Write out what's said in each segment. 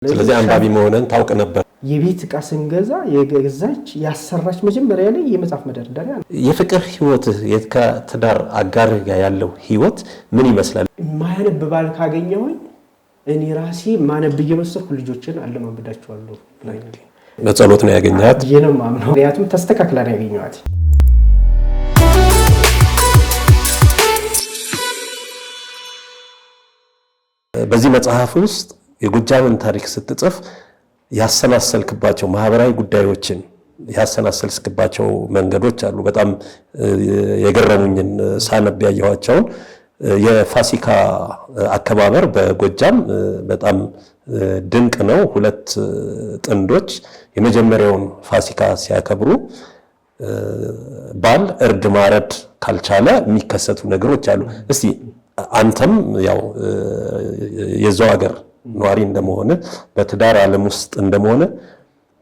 ስለዚህ አንባቢ መሆንን ታውቅ ነበር። የቤት ዕቃ ስንገዛ የገዛች ያሰራች መጀመሪያ ላይ የመጽሐፍ መደርደሪያ ነው። የፍቅር ህይወት ከትዳር አጋር ጋር ያለው ህይወት ምን ይመስላል? ማያነብ ባል ካገኘሁኝ እኔ ራሴ ማነብ እየመሰልኩ ልጆችን አለማመዳቸዋለሁ ብላኛል። በጸሎት ነው ያገኘሃት? የነም ማምነው ምክንያቱም ተስተካክላ ነው ያገኘኋት። በዚህ መጽሐፍ ውስጥ የጎጃምን ታሪክ ስትጽፍ ያሰናሰልክባቸው ማህበራዊ ጉዳዮችን ያሰናሰልክባቸው መንገዶች አሉ። በጣም የገረሙኝን ሳነብ ያየኋቸውን የፋሲካ አከባበር በጎጃም በጣም ድንቅ ነው። ሁለት ጥንዶች የመጀመሪያውን ፋሲካ ሲያከብሩ ባል እርድ ማረድ ካልቻለ የሚከሰቱ ነገሮች አሉ። እስቲ አንተም ያው የዛው ሀገር ኗሪ እንደመሆነ በትዳር ዓለም ውስጥ እንደመሆነ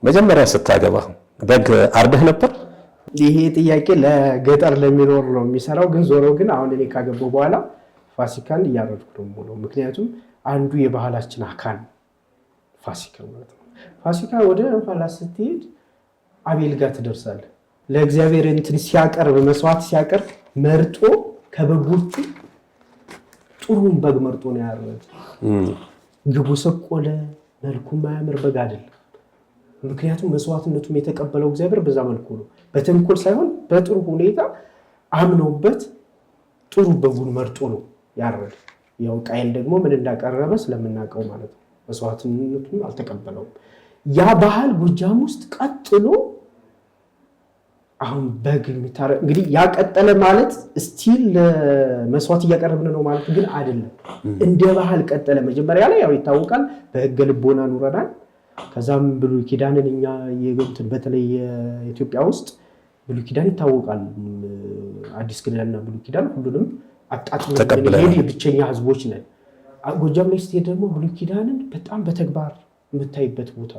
መጀመሪያ ስታገባ በግ አርደህ ነበር? ይሄ ጥያቄ ለገጠር ለሚኖር ነው የሚሰራው። ግን ዞሮ ግን አሁን እኔ ካገባሁ በኋላ ፋሲካን እያረድኩ ነው። ምክንያቱም አንዱ የባህላችን አካል ፋሲካ ማለት ነው። ፋሲካ ወደ ኋላ ስትሄድ አቤል ጋር ትደርሳለህ። ለእግዚአብሔር እንትን ሲያቀርብ መስዋዕት ሲያቀርብ መርጦ ከበጎቹ ጥሩን በግ መርጦ ነው ያረደ። ግቡ ሰቆለ መልኩ ማያምር በግ አይደለም። ምክንያቱም መስዋዕትነቱም የተቀበለው እግዚአብሔር በዛ መልኩ ነው። በተንኮል ሳይሆን በጥሩ ሁኔታ አምነውበት ጥሩ በጉን መርጦ ነው ያረደ። ያው ቃየል ደግሞ ምን እንዳቀረበ ስለምናውቀው ማለት ነው። መስዋዕትነቱን አልተቀበለውም። ያ ባህል ጎጃም ውስጥ ቀጥሎ አሁን በግ የሚታረድ እንግዲህ ያቀጠለ ማለት ስቲል ለመስዋዕት እያቀረብን ነው ማለት ግን አይደለም። እንደ ባህል ቀጠለ። መጀመሪያ ላይ ያው ይታወቃል በሕገ ልቦና ኑረናል። ከዛም ብሉይ ኪዳንን እኛ የገብትን በተለይ የኢትዮጵያ ውስጥ ብሉይ ኪዳን ይታወቃል። አዲስ ኪዳንና ብሉይ ኪዳን ሁሉንም አጣጥመን ሄድ የብቸኛ ህዝቦች ነን። ጎጃም ላይ ስትሄድ ደግሞ ብሉይ ኪዳንን በጣም በተግባር የምታይበት ቦታ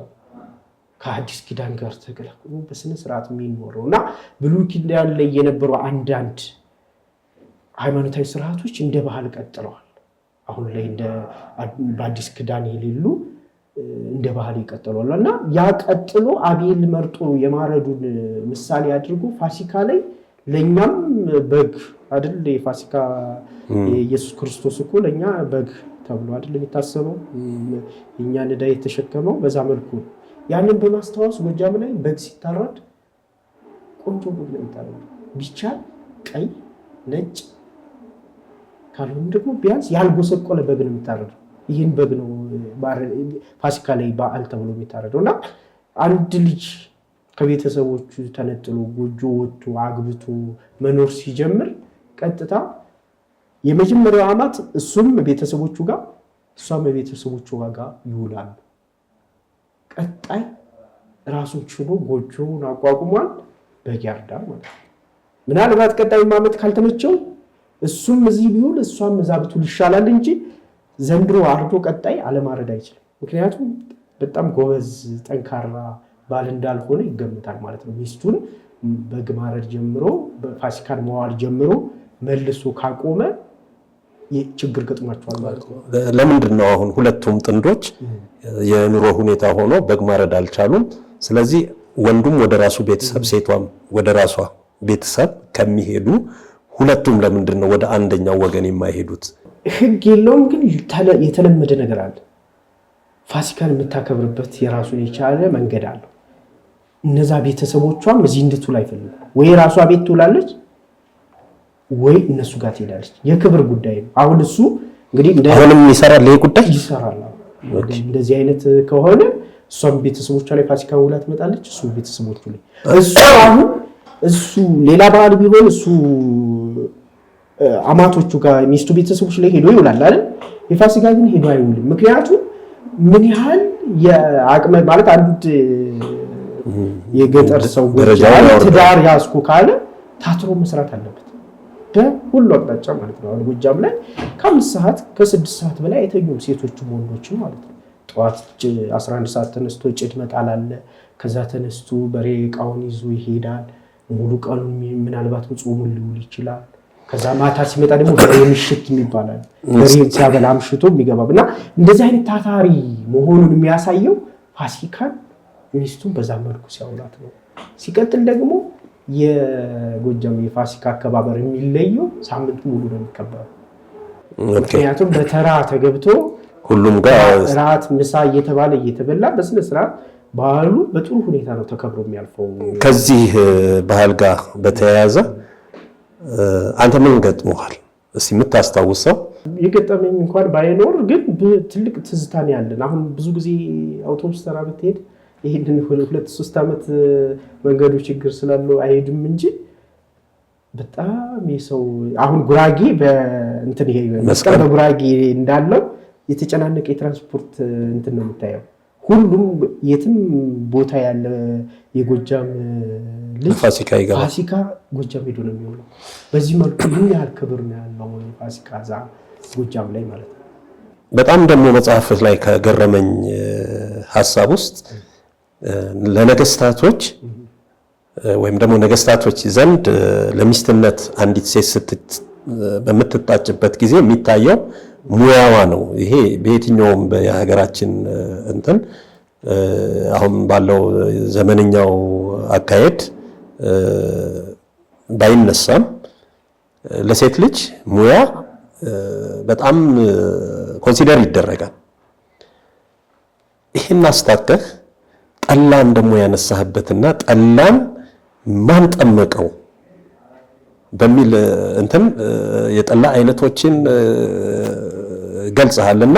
ከአዲስ ኪዳን ጋር ተቀላቅሎ በስነ ስርዓት የሚኖረው እና ብሉይ ኪዳን ላይ የነበሩ አንዳንድ ሃይማኖታዊ ስርዓቶች እንደ ባህል ቀጥለዋል። አሁን ላይ እንደ በአዲስ ኪዳን የሌሉ እንደ ባህል ይቀጥላሉ እና ያ ቀጥሎ አቤል መርጦ የማረዱን ምሳሌ አድርጎ ፋሲካ ላይ ለኛም በግ አይደል? የፋሲካ ኢየሱስ ክርስቶስ እኮ ለኛ በግ ተብሎ አይደል የሚታሰበው? እኛን ዕዳ የተሸከመው በዛ መልኩ ያንን በማስተዋወስ ጎጃም ላይ በግ ሲታረድ ቆንጆ በግ ነው የሚታረደው። ቢቻል ቀይ፣ ነጭ ካልሆነ ደግሞ ቢያንስ ያልጎሰቆለ በግ ነው የሚታረደው። ይህን በግ ነው ፋሲካ ላይ በዓል ተብሎ የሚታረደው እና አንድ ልጅ ከቤተሰቦቹ ተነጥሎ ጎጆ ወጥቶ አግብቶ መኖር ሲጀምር ቀጥታ የመጀመሪያው ዓመት እሱም ቤተሰቦቹ ጋር እሷም ቤተሰቦቹ ጋር ይውላሉ። ቀጣይ ራሱን ችሎ ጎጆውን አቋቁሟል። በግ ያርዳል ማለት ነው። ምናልባት ቀጣዩ ዓመት ካልተመቸው እሱም እዚህ ቢውል እሷም እዛ ብትውል ይሻላል እንጂ ዘንድሮ አርዶ ቀጣይ አለማረድ አይችልም። ምክንያቱም በጣም ጎበዝ ጠንካራ ባል እንዳልሆነ ይገምታል ማለት ነው። ሚስቱን በግ ማረድ ጀምሮ በፋሲካን መዋል ጀምሮ መልሶ ካቆመ ችግር ገጥሟቸዋል ማለት ነው። ለምንድን ነው አሁን ሁለቱም ጥንዶች የኑሮ ሁኔታ ሆኖ በግ ማረድ አልቻሉም? ስለዚህ ወንዱም ወደ ራሱ ቤተሰብ ሴቷም ወደ ራሷ ቤተሰብ ከሚሄዱ ሁለቱም ለምንድን ነው ወደ አንደኛው ወገን የማይሄዱት? ሕግ የለውም ግን የተለመደ ነገር አለ። ፋሲካን የምታከብርበት የራሱን የቻለ መንገድ አለው። እነዛ ቤተሰቦቿም እዚህ እንድትውል አይፈልጉም። ወይ ራሷ ቤት ትውላለች ወይ እነሱ ጋር ትሄዳለች። የክብር ጉዳይ ነው። አሁን እሱ እንግዲህ አሁንም ይሰራል፣ ይሄ ጉዳይ ይሰራል። እንደዚህ አይነት ከሆነ እሷም ቤተሰቦቿ ላይ ፋሲካ ውላ ትመጣለች፣ እሱ ቤተሰቦቹ ላይ እሱ ሌላ በዓል ቢሆን እሱ አማቶቹ ጋር ሚስቱ ቤተሰቦች ላይ ሄዶ ይውላል አይደል? የፋሲካ ግን ሄዶ አይውልም። ምክንያቱም ምን ያህል የአቅመ ማለት አንድ የገጠር ሰው ትዳር ያዝኩ ካለ ታትሮ መስራት አለበት በሁሉ አቅጣጫ ማለት ነው። አሁን ጎጃም ላይ ከ5 ሰዓት ከ6 ሰዓት በላይ አይተኙም ሴቶችም ወንዶችም ማለት ነው። ጠዋት 11 ሰዓት ተነስቶ ጭድ መጣል አለ። ከዛ ተነስቶ በሬ እቃውን ይዞ ይሄዳል። ሙሉ ቀኑን ምናልባት ጾሙን ሊውል ይችላል። ከዛ ማታ ሲመጣ ደግሞ ምሽት የሚባላል በሬን ሲያበላ አምሽቶ የሚገባና እንደዚህ አይነት ታታሪ መሆኑን የሚያሳየው ፋሲካን ሚስቱን በዛ መልኩ ሲያውላት ነው። ሲቀጥል ደግሞ የጎጃም የፋሲካ አከባበር የሚለየው ሳምንት ሙሉ ነው የሚከበረው። ምክንያቱም በተራ ተገብቶ ሁሉም ጋር ራት ምሳ እየተበላ በስነ ስርዓት ባህሉ በጥሩ ሁኔታ ነው ተከብሮ የሚያልፈው። ከዚህ ባህል ጋር በተያያዘ አንተ ምን ገጥሞሃል እስኪ የምታስታውሰው? የገጠመኝ እንኳን ባይኖር ግን ትልቅ ትዝታ ነው ያለን። አሁን ብዙ ጊዜ አውቶቡስ ተራ ብትሄድ ይሄንን 2-3 ዓመት መንገዱ ችግር ስላለው አይሄድም እንጂ በጣም የሰው አሁን ጉራጌ በእንትን ይሄ መስቀል በጉራጌ እንዳለው የተጨናነቀ የትራንስፖርት እንትን ነው የምታየው። ሁሉም የትም ቦታ ያለ የጎጃም ልጅ ፋሲካ ጎጃም ሄዶ ነው የሚውለው። በዚህ መልኩ ምን ያህል ክብር ነው ያለው ፋሲካ እዛ ጎጃም ላይ ማለት ነው። በጣም ደግሞ መጽሐፍ ላይ ከገረመኝ ሐሳብ ውስጥ ለነገስታቶች ወይም ደግሞ ነገስታቶች ዘንድ ለሚስትነት አንዲት ሴት በምትጣጭበት ጊዜ የሚታየው ሙያዋ ነው። ይሄ በየትኛውም በሀገራችን እንትን አሁን ባለው ዘመንኛው አካሄድ ባይነሳም ለሴት ልጅ ሙያ በጣም ኮንሲደር ይደረጋል። ይሄን አስታከህ ጠላን ደግሞ ያነሳህበትና ጠላን ማን ጠመቀው በሚል እንትን የጠላ አይነቶችን ገልጸሃልና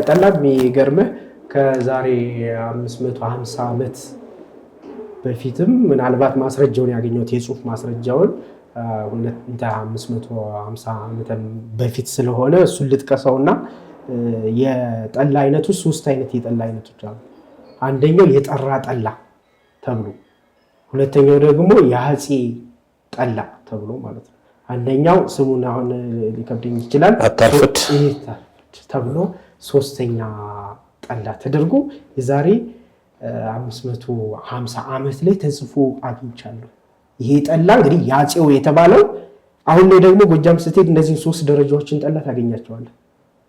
ጠላ የሚገርምህ ከዛሬ 550 ዓመት በፊትም ምናልባት ማስረጃውን ያገኘሁት የጽሁፍ ማስረጃውን 550 ዓመት በፊት ስለሆነ እሱን ልጥቀሰውና የጠላ አይነቱ 3 አይነት የጠላ አይነቶች አሉ። አንደኛው የጠራ ጠላ ተብሎ፣ ሁለተኛው ደግሞ የአፄ ጠላ ተብሎ ማለት ነው። አንደኛው ስሙን አሁን ሊከብደኝ ይችላል አታርፍድ ተብሎ፣ ሶስተኛ ጠላ ተደርጎ የዛሬ 550 ዓመት ላይ ተጽፎ አግኝቻለሁ። ይሄ ጠላ እንግዲህ የአፄው የተባለው አሁን ላይ ደግሞ ጎጃም ስትሄድ እነዚህን 3 ደረጃዎችን ጠላ ታገኛቸዋለህ።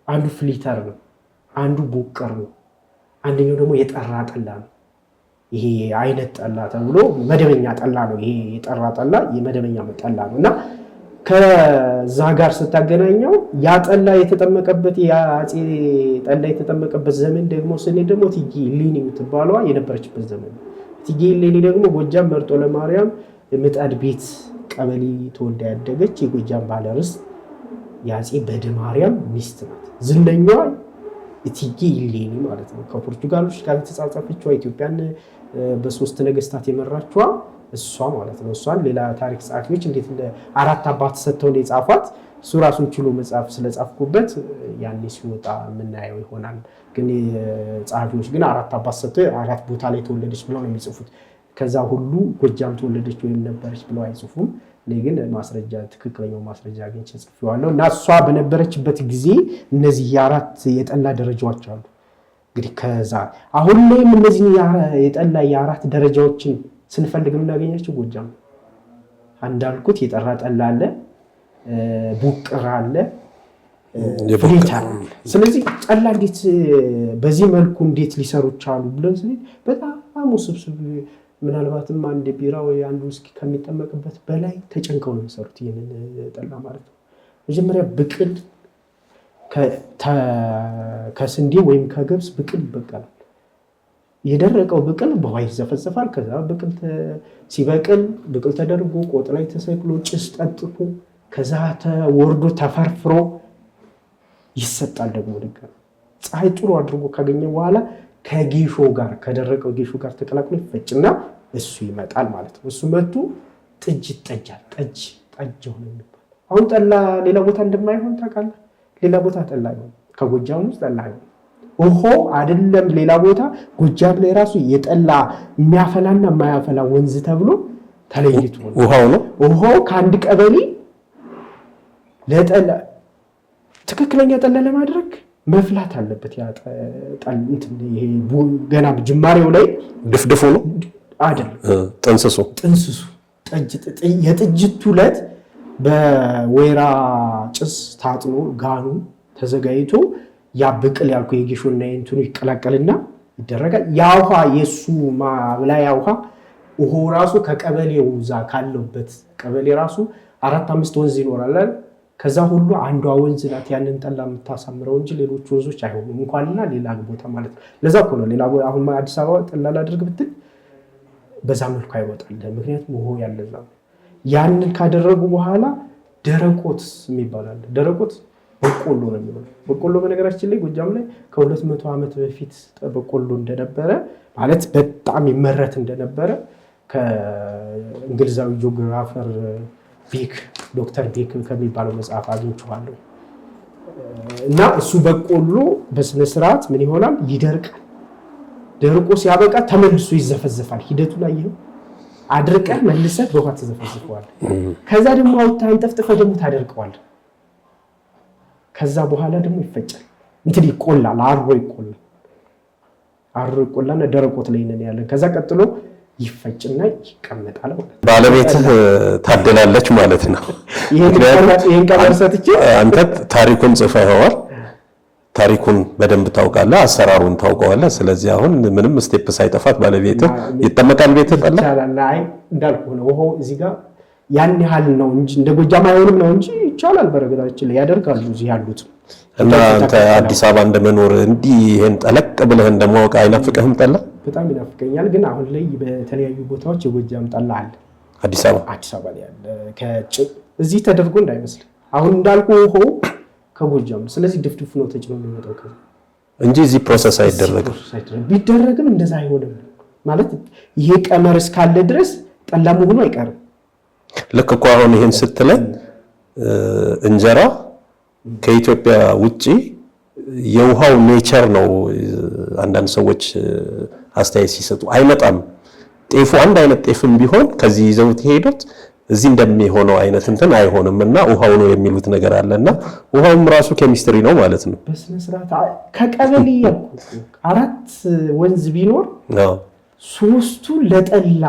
አንዱ ፍሊተር ነው፣ አንዱ ቡቅር ነው፣ አንደኛው ደግሞ የጠራ ጠላ ነው። ይሄ አይነት ጠላ ተብሎ መደበኛ ጠላ ነው። ይሄ የጠራ ጠላ የመደበኛ ጠላ ነው እና ከዛ ጋር ስታገናኘው ያ ጠላ የተጠመቀበት የአፄ ጠላ የተጠመቀበት ዘመን ደግሞ ስንሄድ ደግሞ እቴጌ እሌኒ የምትባለዋ የነበረችበት ዘመን ነው። እቴጌ እሌኒ ደግሞ ጎጃም መርጦ ለማርያም ምጣድ ቤት ቀበሌ ተወልዳ ያደገች የጎጃም ባለርስት የአፄ በደ ማርያም ሚስት ናት። ዝነኛዋ እቴጌ እሌኒ ማለት ነው። ከፖርቱጋሎች ጋር የተጻጻፈችዋ ኢትዮጵያን በ3 ነገስታት የመራችዋ እሷ ማለት ነው። እሷን ሌላ ታሪክ ጸሐፊዎች እንዴት እንደ 4 አባት ሰጥተው የጻፏት እሱ ራሱን ችሎ መጽሐፍ ስለጻፍኩበት ያኔ ሲወጣ የምናየው ይሆናል። ግን ጸሐፊዎች ግን 4 አባት ሰጥተው 4 ቦታ ላይ ተወለደች ብለው ነው የሚጽፉት። ከዛ ሁሉ ጎጃም ተወለደች ወይም ነበረች ብለው አይጽፉም። እኔ ግን ማስረጃ ትክክለኛው ማስረጃ አግኝቼ ጽፌዋለሁ እና እሷ በነበረችበት ጊዜ እነዚህ የ4 የጠላ ደረጃዎች አሉ። እንግዲህ ከዛ አሁን ላይም እነዚህ የጠላ የ4 ደረጃዎችን ስንፈልግ የምናገኛቸው ጎጃም እንዳልኩት የጠራ ጠላ አለ፣ ቡቅር አለ፣ ፍሊተር። ስለዚህ ጠላ እንዴት በዚህ መልኩ እንዴት ሊሰሩ ቻሉ ብለን ስንል በጣም ውስብስብ፣ ምናልባትም አንድ ቢራ ወይ አንዱ ውስኪ ከሚጠመቅበት በላይ ተጨንቀው ነው የሚሰሩት ይህንን ጠላ ማለት ነው። መጀመሪያ ብቅል ከስንዴ ወይም ከገብስ ብቅል ይበቀላል። የደረቀው ብቅል በውሃ ይዘፈዘፋል። ከዛ ብቅል ሲበቅል ብቅል ተደርጎ ቆጥ ላይ ተሰቅሎ ጭስ ጠጥፎ ከዛ ተወርዶ ተፈርፍሮ ይሰጣል። ደግሞ ድጋሚ ፀሐይ ጥሩ አድርጎ ካገኘ በኋላ ከጌሾ ጋር ከደረቀው ጌሾ ጋር ተቀላቅሎ ይፈጭና እሱ ይመጣል ማለት ነው። እሱ መጡ ጥጅ ይጠጃል። ጠጅ ሆነ የሚባል አሁን ጠላ ሌላ ቦታ እንደማይሆን ታውቃለህ። ሌላ ቦታ ጠላ ይሆን ከጎጃም ውስጥ ጠላ ይሆን ውሆ አይደለም። ሌላ ቦታ ጎጃም ላይ ራሱ የጠላ የሚያፈላና የማያፈላ ወንዝ ተብሎ ተለይቶ ውሃው ነው። ውሃው ከአንድ ቀበሌ ለጠላ ትክክለኛ ጠላ ለማድረግ መፍላት አለበት። ያ ይሄ ገና ጅማሬው ላይ ድፍድፉ ነው አይደል? ጥንስሱ የጥጅቱ ዕለት በወይራ ጭስ ታጥኖ ጋኑ ተዘጋጅቶ ያ ብቅል ያልኩ የጌሾና የእንትኑ ይቀላቀልና ይደረጋል። ያ ውሃ የሱ ማብላያ ውሃ ራሱ ከቀበሌው እዛ ካለበት ቀበሌ ራሱ 4-5 ወንዝ ይኖራል። ከዛ ሁሉ አንዷ ወንዝ ናት ያንን ጠላ የምታሳምረው እንጂ ሌሎች ወንዞች አይሆኑም እንኳንና ሌላ ቦታ ማለት ነው። ለዛ እኮ ነው ሌላ አሁን አዲስ አበባ ጠላ ላድርግ ብትል በዛ መልኩ አይወጣል። ምክንያቱም ውሃው ያለዛ ነው። ያንን ካደረጉ በኋላ ደረቆት የሚባል አለ። ደረቆት በቆሎ ነው የሚሆነው። በቆሎ በነገራችን ላይ ጎጃም ላይ ከ200 ዓመት በፊት በቆሎ እንደነበረ ማለት በጣም ይመረት እንደነበረ ከእንግሊዛዊ ጂኦግራፈር ዶክተር ቤክ ከሚባለው መጽሐፍ አግኝቼዋለሁ። እና እሱ በቆሎ በስነ ስርዓት ምን ይሆናል? ይደርቃል። ደርቆ ሲያበቃ ተመልሶ ይዘፈዘፋል። ሂደቱ ላይ ይሄው አድርቀህ መልሰህ በውሃ ተዘፈዝፈዋል። ከዛ ደግሞ አውጥተህ አንጠፍጥፈህ ደግሞ ታደርቀዋል። ከዛ በኋላ ደግሞ ይፈጫል። እንትን ይቆላል። አሮ ይቆላና ደረቆት ላይ ነን ያለን። ከዛ ቀጥሎ ይፈጭና ይቀመጣል ማለት ነው። ባለቤትህ ታደላለች ማለት ነው። ይሄን ቀመር ሰጥቼ አንተ ታሪኩን ጽፈኸዋል። ታሪኩን በደንብ ታውቃለህ፣ አሰራሩን ታውቀዋለህ። ስለዚህ አሁን ምንም ስቴፕ ሳይጠፋት ባለቤትህ ይጠመቃል። ቤትህ ጠላ ይቻላል። አይ እንዳልኩህ ነው። ውሃው እዚህ ጋር ያን ያህል ነው እንጂ እንደ ጎጃም አይሆንም ነው እንጂ ይቻላል። በረገዳችን ላይ ያደርጋሉ እዚህ ያሉት። እና አንተ አዲስ አበባ እንደመኖር እንዲህ ይሄን ጠለቅ ብለህ እንደማወቅ አይናፍቅህም? ጠላ በጣም ይናፍቀኛል። ግን አሁን ላይ በተለያዩ ቦታዎች የጎጃም ጠላ አለ። አዲስ አበባ ላይ አለ። እዚህ ተደርጎ እንዳይመስል አሁን እንዳልኩ ውሃው ከጎጃም። ስለዚህ ድፍድፍ ነው ተጭኖ የሚመጣው ከዛ እንጂ እዚህ ፕሮሰስ አይደረግም። ቢደረግም እንደዛ አይሆንም ማለት ይሄ ቀመር እስካለ ድረስ ጠላ መሆኑ አይቀርም። ልክ እኮ አሁን ይሄን ስትለኝ እንጀራ ከኢትዮጵያ ውጪ የውሃው ኔቸር ነው። አንዳንድ ሰዎች አስተያየት ሲሰጡ አይመጣም። ጤፉ አንድ አይነት ጤፍም ቢሆን ከዚህ ይዘውት ሄዱት እዚህ እንደሚሆነው አይነት እንትን አይሆንም እና ውሃው ነው የሚሉት ነገር አለና ውሃውም ራሱ ኬሚስትሪ ነው ማለት ነው። በስነ ስርዓት ከቀበሌ 4 ወንዝ ቢኖር 3ቱ ለጠላ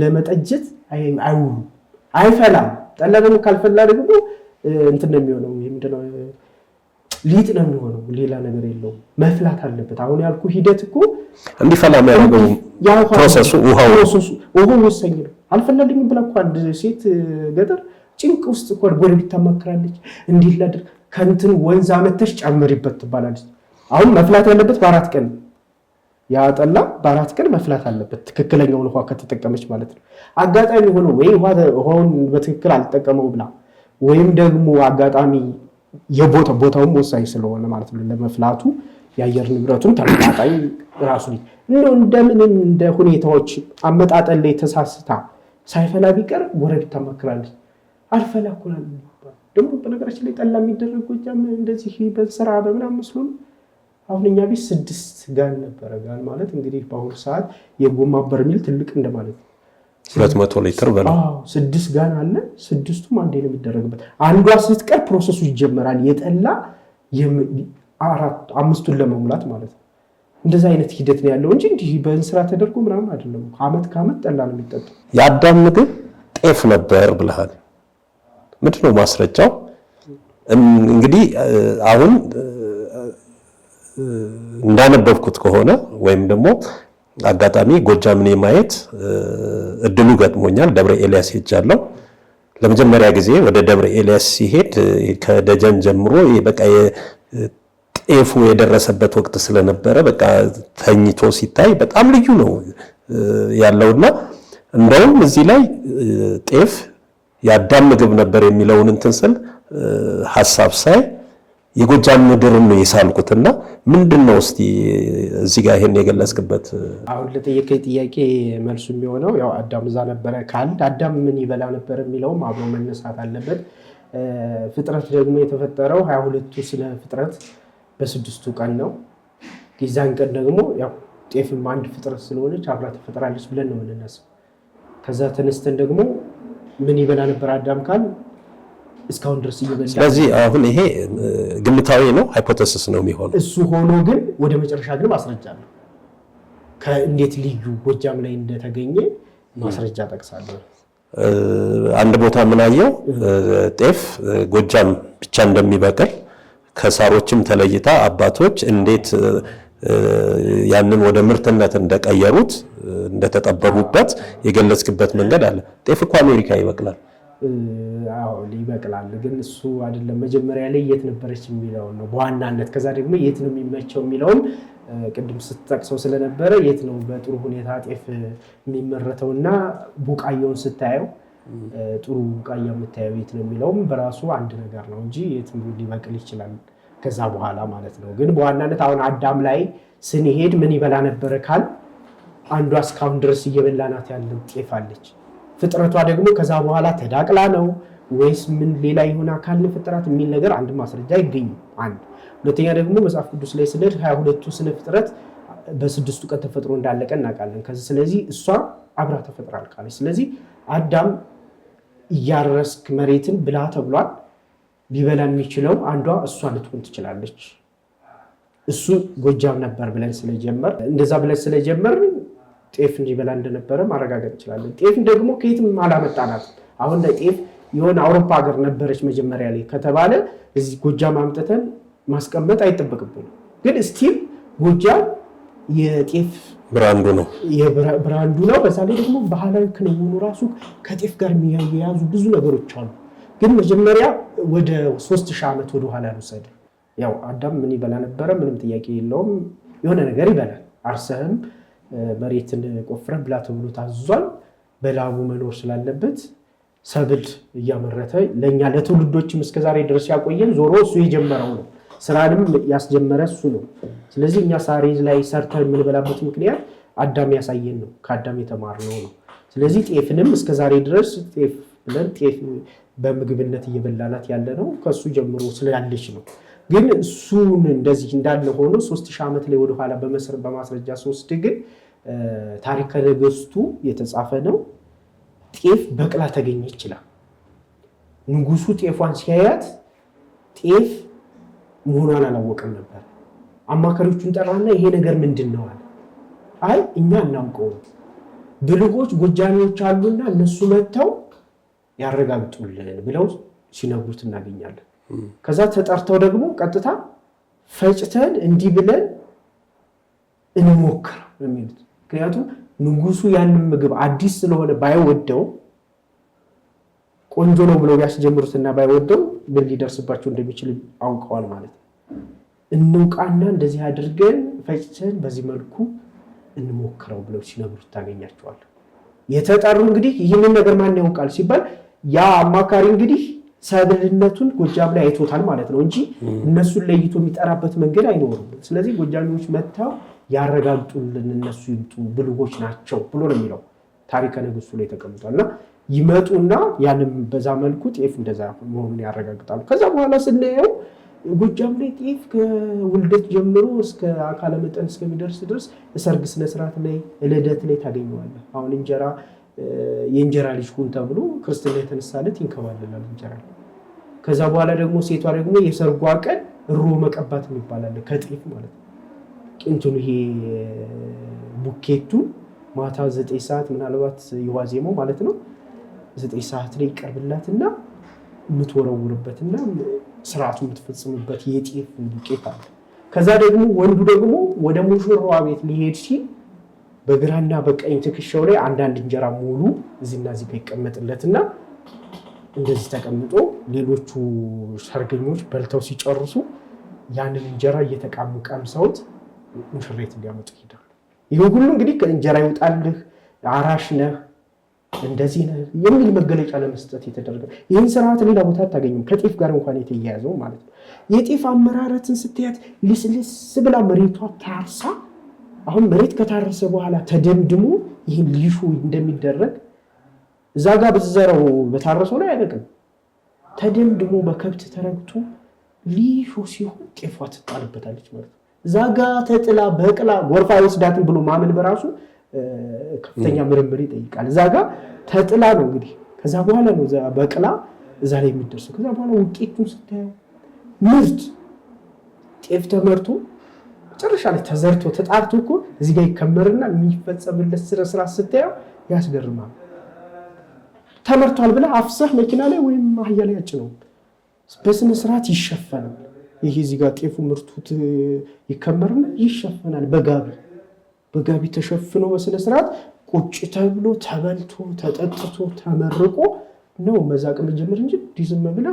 ለመጠጀት አይውሉ አይፈላም። ጠላ ደግሞ ካልፈላ ደግሞ እንትን ነው የሚሆነው። ምንድነው ሊጥ ነው የሚሆነው። ሌላ ነገር የለውም። መፍላት አለበት። አሁን ያልኩ ሂደት እኮ እንዲፈላ የሚያደርገው ፕሮሰሱ ውሃው ወሳኝ ነው። አልፈላልኝም ብላ እኮ አንድ ሴት ገጠር ጭንቅ ውስጥ እኮ ጎረቤት ታማክራለች። እንዲህ ላድርግ ከእንትን ወንዝ አመተሽ ጨምሪበት ትባላለች። አሁን መፍላት ያለበት በ4 ቀን ያጠላ በ4 ቀን መፍላት አለበት። ትክክለኛውን ውሃ ከተጠቀመች ማለት ነው። አጋጣሚ ሆኖ ወይ ውሃውን በትክክል አልተጠቀመው ብላ ወይም ደግሞ አጋጣሚ ቦታውም ወሳኝ ስለሆነ ማለት ነው ለመፍላቱ የአየር ንብረቱን ተመጣጣኝ ራሱ እንደምንም እንደ ሁኔታዎች አመጣጠን ላይ ተሳስታ ሳይፈላ ቢቀር ጎረቤት ታማክራለች። አልፈላኩላል ደግሞ በነገራችን ላይ ጠላ የሚደረግ ጎጃም እንደዚህ በስራ በምናምን መስሎ አሁን እኛ ቤት 6 ጋን ነበረ። ጋን ማለት እንግዲህ በአሁኑ ሰዓት የጎማ በርሜል ትልቅ እንደማለት ነው። 200 ሊትር በለው 6 ጋን አለ። 6ቱም አንዴ ነው የሚደረግበት። አንዷ ስትቀር ፕሮሰሱ ይጀመራል። የጠላ 5ቱን ለመሙላት ማለት ነው። እንደዛ አይነት ሂደት ነው ያለው እንጂ እንዲህ በእንስራ ተደርጎ ምናምን አይደለም። ከአመት ጠላ ነው የሚጠጣው። የአዳም ምግብ ጤፍ ነበር ብለሃል። ምንድነው ማስረጃው? እንግዲህ አሁን እንዳነበብኩት ከሆነ ወይም ደግሞ አጋጣሚ ጎጃምን የማየት እድሉ ገጥሞኛል። ደብረ ኤልያስ ሄጃለሁ። ለመጀመሪያ ጊዜ ወደ ደብረ ኤልያስ ሲሄድ ከደጀን ጀምሮ በቃ ጤፉ የደረሰበት ወቅት ስለነበረ በቃ ተኝቶ ሲታይ በጣም ልዩ ነው ያለውና እንደውም እዚህ ላይ ጤፍ የአዳም ምግብ ነበር የሚለውን እንትን ስል ሐሳብ ሳይ የጎጃም ምድርን ነው የሳልኩትና ምንድነው እስቲ እዚህ ጋር ይሄን የገለጽክበት? አሁን ለጠየቀኝ ጥያቄ መልሱ የሚሆነው ያው አዳም እዛ ነበረ ካል አዳም ምን ይበላ ነበር የሚለውም አብሮ መነሳት አለበት። ፍጥረት ደግሞ የተፈጠረው 22ቱ ስለ ፍጥረት በ6ቱ ቀን ነው። የዛን ቀን ደግሞ ያው ጤፍም አንድ ፍጥረት ስለሆነች አብራ ተፈጥራለች ብለን ነው የምንነሳው። ከዛ ተነስተን ደግሞ ምን ይበላ ነበር አዳም ካል እስካሁን ድረስ ይበላ። ስለዚህ አሁን ይሄ ግምታዊ ነው፣ ሃይፖቴሲስ ነው የሚሆነው። እሱ ሆኖ ግን ወደ መጨረሻ ግን ማስረጃ ነው። ከእንዴት ልዩ ጎጃም ላይ እንደተገኘ ማስረጃ ጠቅሳለሁ። አንድ ቦታ ምን አየው ጤፍ ጎጃም ብቻ እንደሚበቅል ከሳሮችም ተለይታ አባቶች እንዴት ያንን ወደ ምርትነት እንደቀየሩት እንደተጠበቡበት የገለጽክበት መንገድ አለ። ጤፍ እኮ አሜሪካ ይበቅላል። አዎ ይበቅላል፣ ግን እሱ አይደለም መጀመሪያ ላይ የት ነበረች የሚለው ነው በዋናነት። ከዛ ደግሞ የት ነው የሚመቸው የሚለውም ቅድም ስትጠቅሰው ስለነበረ የት ነው በጥሩ ሁኔታ ጤፍ የሚመረተውና ቡቃያውን ስታየው ጥሩ ቡቃያ የምታየው የት ነው የሚለውም በራሱ አንድ ነገር ነው እንጂ የት ሊበቅል ይችላል ከዛ በኋላ ማለት ነው። ግን በዋናነት አሁን አዳም ላይ ስንሄድ ምን ይበላ ነበረ ካል አንዷ እስካሁን ድረስ እየበላናት ያለው ጤፍ አለች። ፍጥረቷ ደግሞ ከዛ በኋላ ተዳቅላ ነው ወይስ ምን ሌላ ይሆን አካል ነው ፍጥረት የሚል ነገር አንድ ማስረጃ አይገኝም። አንድ ሁለተኛ ደግሞ መጽሐፍ ቅዱስ ላይ ስለ 22ቱ ስነ ፍጥረት በስድስቱ ቀን ተፈጥሮ እንዳለቀ እናውቃለን። ስለዚህ እሷ አብራ ተፈጥራል ካለች ስለዚህ አዳም እያረስክ መሬትን ብላ ተብሏል። ሊበላ የሚችለው አንዷ እሷ ልትሆን ትችላለች። እሱ ጎጃም ነበር ብለን ስለጀመር እንደዛ ብለን ስለጀመር ጤፍ እንዲበላ እንደነበረ ማረጋገጥ እንችላለን። ጤፍ ደግሞ ከየትም አላመጣናት። አሁን ጤፍ የሆነ አውሮፓ ሀገር ነበረች መጀመሪያ ላይ ከተባለ እዚህ ጎጃም አምጥተን ማስቀመጥ አይጠበቅብንም። ግን ስቲል ጎጃም የጤፍ ብራንዱ ነው። በዛ ላይ ደግሞ ባህላዊ ክንውኑ ራሱ ከጤፍ ጋር የሚያያዙ ብዙ ነገሮች አሉ። ግን መጀመሪያ ወደ 3000 ዓመት ወደ ኋላ ልውሰድ። ያው አዳም ምን ይበላ ነበረ? ምንም ጥያቄ የለውም። የሆነ ነገር ይበላል። አርሰህም መሬትን ቆፍረህ ብላ ተብሎ ታዝዟል። በላቡ መኖር ስላለበት ሰብል እያመረተ ለኛ ለትውልዶችም እስከዛሬ ድረስ ያቆየን ዞሮ እሱ የጀመረው ነው። ስራንም ያስጀመረ እሱ ነው። ስለዚህ እኛ ሳሪ ላይ ሰርተን የምንበላበት ምክንያት አዳም ያሳየን ነው፣ ከአዳም የተማርነው ነው። ስለዚህ ጤፍንም እስከዛሬ ድረስ ጤፍ ብለን ጤፍ በምግብነት እየበላናት ያለ ነው ከሱ ጀምሮ ስላለች ነው። ግን እሱን እንደዚህ እንዳለ ሆኖ 3000 ዓመት ላይ ወደ ኋላ በማስረጃ ሶስት ግን ታሪከ ነገሥቱ የተጻፈ ነው። ጤፍ በቅላ ተገኘ ይችላል። ንጉሱ ጤፏን ሲያያት ጤፍ መሆኗን አላወቀም ነበር። አማካሪዎቹን ጠራና ይሄ ነገር ምንድነው አለ። አይ እኛ እናውቀው ብልሆች ጎጃሚዎች አሉና እነሱ መተው ያረጋግጡልን ብለው ሲነግሩት እናገኛለን። ከዛ ተጠርተው ደግሞ ቀጥታ ፈጭተን እንዲህ ብለን እንሞክር የሚሉት ምክንያቱም ንጉሱ ያንን ምግብ አዲስ ስለሆነ ባይወደው ቆንጆ ነው ብለው ያስጀምሩትና ባይወደው ምን ሊደርስባቸው እንደሚችል አውቀዋል ማለት ነው። እንውቃና እንደዚህ አድርገን ፈጭተን በዚህ መልኩ እንሞክረው ብለው ሲነግሩት ታገኛቸዋል። የተጠሩ እንግዲህ ይህንን ነገር ማን ያውቃል ሲባል ያ አማካሪ እንግዲህ ሰብልነቱን ጎጃም ላይ አይቶታል ማለት ነው እንጂ እነሱን ለይቶ የሚጠራበት መንገድ አይኖርም። ስለዚህ ጎጃሚዎች መጥተው ያረጋግጡልን እነሱ ይምጡ ብልሆች ናቸው ብሎ ነው የሚለው ታሪከ ነገሥቱ ላይ ተቀምጧልና ይመጡና ያንም በዛ መልኩ ጤፍ እንደዛ መሆኑን ያረጋግጣሉ። ከዛ በኋላ ስናየው ጎጃም ላይ ጤፍ ከውልደት ጀምሮ እስከ አካለ መጠን እስከሚደርስ ድረስ ሰርግ ስነ ስርዓት ላይ ልደት ላይ ታገኘዋለህ። አሁን እንጀራ የእንጀራ ልጅ ሁን ተብሎ ክርስትና የተነሳለት ይንከባለላል እንጀራ። ከዛ በኋላ ደግሞ ሴቷ ደግሞ የሰርጓ ቀን ሮ መቀባት ይባላል ከጤፍ ማለት ነው። ቅንቱን ይሄ ቡኬቱ ማታ 9 ሰዓት ምናልባት ይዋዜመው ማለት ነው 9 ሰዓት ላይ ይቀርብላትና የምትወረውርበትና ስርዓቱ የምትፈጽምበት የጤፍ ዱቄት አለ። ከዛ ደግሞ ወንዱ ደግሞ ወደ ሙሽራዋ ቤት ሊሄድ ሲል በግራና በቀኝ ትከሻው ላይ አንዳንድ እንጀራ ሙሉ እዚህና እዚህ ጋር ይቀመጥለትና እንደዚህ ተቀምጦ ሌሎቹ ሰርገኞች በልተው ሲጨርሱ ያንን እንጀራ እየተቃሙ ቀምሰውት ሙሽሬት እንዲያመጡ ይሄዳሉ። ይሄ ሁሉ እንግዲህ ከእንጀራ ይውጣልህ አራሽ ነህ እንደዚህ ነህ የሚል መገለጫ ለመስጠት የተደረገ ይህን ስርዓት ሌላ ቦታ አታገኙም። ከጤፍ ጋር እንኳን የተያያዘው ማለት ነው። የጤፍ አመራረትን ስትያት ልስልስ ብላ መሬቷ ታርሳ አሁን መሬት ከታረሰ በኋላ ተደምድሞ ይህን ሊሹ እንደሚደረግ እዛ ጋር ብትዘረው በታረሰው ላይ አይደለም ተደምድሞ በከብት ተረግቶ ሊሹ ሲሆን ጤፏ ትጣልበታለች ማለት ነው። እዛ ጋር ተጥላ በቅላ ጎርፋ ይወስዳትን ብሎ ማመን በራሱ ከፍተኛ ምርምር ይጠይቃል። እዛ ጋር ተጥላ ነው እንግዲህ ከዛ በኋላ ነው በቅላ እዛ ላይ የሚደርሰው። ከዛ በኋላ ውጤቱን ስታየው ምርት ጤፍ ተመርቶ መጨረሻ ላይ ተዘርቶ ተጣርቶ እኮ እዚህ ጋር ይከመርና የሚፈጸምለት ስራ ስታየው ያስገርማል። ተመርቷል ብለህ አፍሰህ መኪና ላይ ወይም አህያ ላይ አጭነው በስነ ስርዓት ይሸፈናል። ይሄ እዚህ ጋር ጤፉ ምርቱት ይከመርና ይሸፈናል በጋቢ ተሸፍኖ በስነ ስርዓት ቁጭ ተብሎ ተበልቶ ተጠጥቶ ተመርቆ ነው መዛቅ መጀመር እንጂ ዲዝም ብላ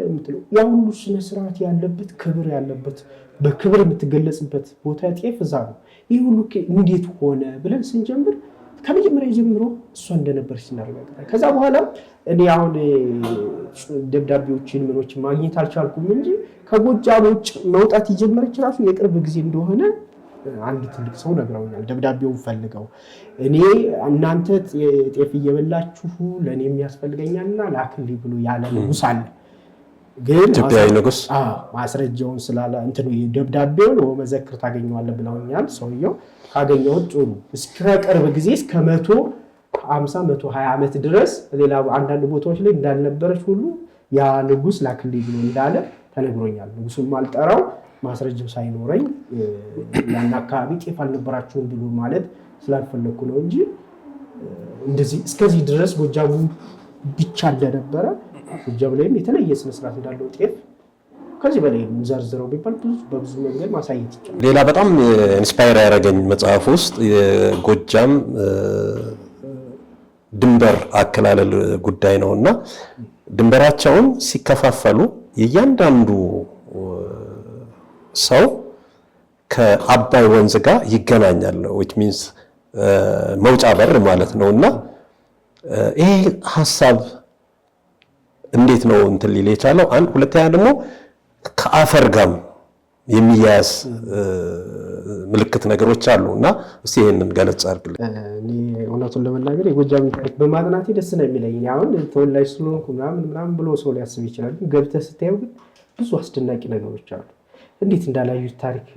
እንትሉ ያ ሁሉ ስነ ስርዓት ያለበት ክብር ያለበት በክብር የምትገለጽበት ቦታ ጤፍ እዛ ነው። ይህ ሁሉ እንዴት ሆነ ብለን ስንጀምር ከመጀመሪያ ጀምሮ እሷ እንደነበረች እናረጋግጣለን። ከዛ በኋላ እኔ አሁን ደብዳቤዎችን ምኖችን ማግኘት አልቻልኩም እንጂ ከጎጃም ውጭ መውጣት የጀመረች ራሱ የቅርብ ጊዜ እንደሆነ አንድ ትልቅ ሰው ነግረውኛል። ደብዳቤውን ፈልገው እኔ እናንተ ጤፍ እየበላችሁ ለእኔ የሚያስፈልገኛልና ላክልኝ ብሎ ያለ ንጉሥ አለ። ግን ኢትዮጵያዊ ንጉሥ ማስረጃውን ስላለ እንትኑ ደብዳቤውን መዘክር ታገኘዋለህ ብለውኛል። ሰውየው ካገኘሁት ጥሩ እስከ ቅርብ ጊዜ እስከ 150 120 ዓመት ድረስ ሌላ አንዳንድ ቦታዎች ላይ እንዳልነበረች ሁሉ ያ ንጉሥ ላክልኝ ብሎ እንዳለ ተነግሮኛል። ንጉሡን ማልጠራው ማስረጃው ሳይኖረኝ ያን አካባቢ ጤፍ አልነበራችሁም ብሎ ማለት ስላልፈለኩ ነው እንጂ እንደዚህ እስከዚህ ድረስ ጎጃሙ ብቻ እንደነበረ ጎጃም ላይም የተለየ ስነ ስርዓት እንዳለው ጤፍ ከዚህ በላይ ዘርዝረው ቢባል በብዙ መንገድ ማሳየት ይችላል። ሌላ በጣም ኢንስፓየር ያደረገኝ መጽሐፍ ውስጥ የጎጃም ድንበር አከላለል ጉዳይ ነውና ድንበራቸውን ሲከፋፈሉ የእያንዳንዱ ሰው ከአባይ ወንዝ ጋር ይገናኛል which means መውጫ በር ማለት ነውና ይሄ ሐሳብ እንዴት ነው እንትን ሊል የቻለው? አንድ ሁለተኛ ደግሞ ከአፈር ጋር የሚያያዝ ምልክት ነገሮች አሉና እስቲ ይሄንን ገለጽ አድርግልኝ። እኔ እውነቱን ለመናገር የጎጃም ታሪክ በማጥናቴ ደስ ነው የሚለኝ። አሁን ተወላጅ ስለሆንኩ ምናምን ብሎ ሰው ሊያስብ ይችላል። ገብተህ ስታየው ግን ብዙ አስደናቂ ነገሮች አሉ። እንዴት እንዳላዩት ታሪክ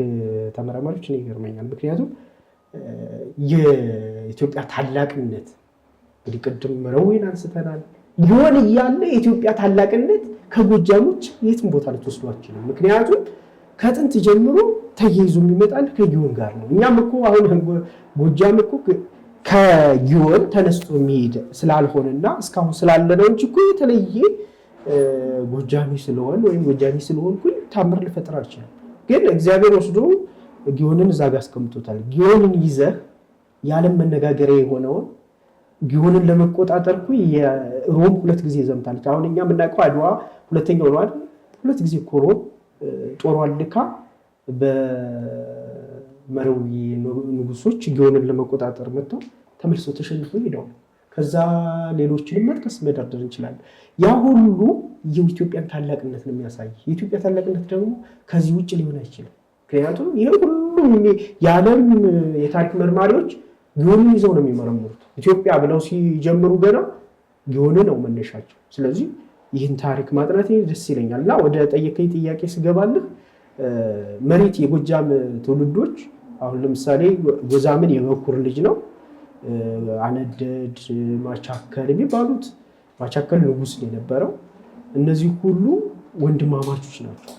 ተመራማሪዎች ነው ይገርመኛል። ምክንያቱም የኢትዮጵያ ታላቅነት እንግዲህ ቅድም መረዌን አንስተናል። ይሆን እያለ የኢትዮጵያ ታላቅነት ከጎጃሞች የትም ቦታ ልትወስዱ አትችልም። ምክንያቱም ከጥንት ጀምሮ ተያይዞ የሚመጣል ከጊዮን ጋር ነው። እኛም እኮ አሁን ጎጃም እኮ ከጊዮን ተነስቶ የሚሄድ ስላልሆነና እስካሁን ስላለ ነው እንጂ እኮ የተለየ ጎጃሚ ስለሆን ወይም ጎጃሚ ስለሆንኩኝ ታምር ልፈጥር አልችልም። ግን እግዚአብሔር ወስዶ ጊዮንን እዛ ጋር አስቀምጦታል። ጊዮንን ይዘህ የዓለም መነጋገሪያ የሆነውን ጊዮንን ለመቆጣጠር እኮ ሮም 2 ጊዜ ዘምታለች። አሁን እኛ የምናውቀው አድዋ ሁለተኛው ነው አይደል? 2 ጊዜ እኮ ሮም ጦሯን ልካ በመረዊ ንጉሶች ጊዮንን ለመቆጣጠር መጥተው ተመልሰው ተሸንፈው ሄደዋል። ከዛ ሌሎችንም መጥቀስ መደርደር እንችላለን። ያ ሁሉ የኢትዮጵያን ታላቅነት ነው የሚያሳይ። የኢትዮጵያ ታላቅነት ደግሞ ከዚህ ውጭ ሊሆን አይችልም። ምክንያቱም ይሄ ሁሉም የዓለም የታሪክ መርማሪዎች ጊዮንን ይዘው ነው የሚመረምሩት። ኢትዮጵያ ብለው ሲጀምሩ ገና ጊዮን ነው መነሻቸው። ስለዚህ ይህን ታሪክ ማጥናት ደስ ይለኛል እና ወደ ጠየቀኝ ጥያቄ ስገባልህ መሬት የጎጃም ትውልዶች አሁን ለምሳሌ ጎዛምን የበኩር ልጅ ነው አነደድ ማቻከል የሚባሉት ማቻከል ንጉስ ነው የነበረው። እነዚህ ሁሉ ወንድማማቾች ናቸው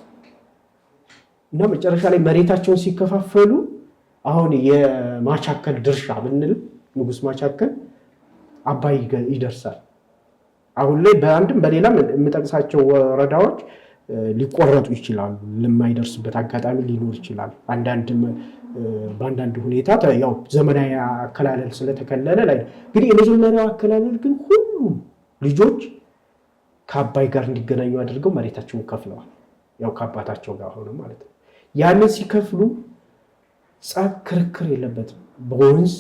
እና መጨረሻ ላይ መሬታቸውን ሲከፋፈሉ አሁን የማቻከል ድርሻ ብንል ንጉስ ማቻከል አባይ ይደርሳል። አሁን ላይ በአንድም በሌላም የምጠቅሳቸው ወረዳዎች ሊቆረጡ ይችላሉ። ለማይደርስበት አጋጣሚ ሊኖር ይችላል። በአንዳንድ ሁኔታ ያው ዘመናዊ አከላለል ስለተከለለ ላይ እንግዲህ የመጀመሪያው አከላለል ግን ሁሉም ልጆች ከአባይ ጋር እንዲገናኙ አድርገው መሬታቸውን ከፍለዋል። ያው ከአባታቸው ጋር ሆነ ማለት ነው። ያንን ሲከፍሉ ጸብ ክርክር የለበትም። በወንዝ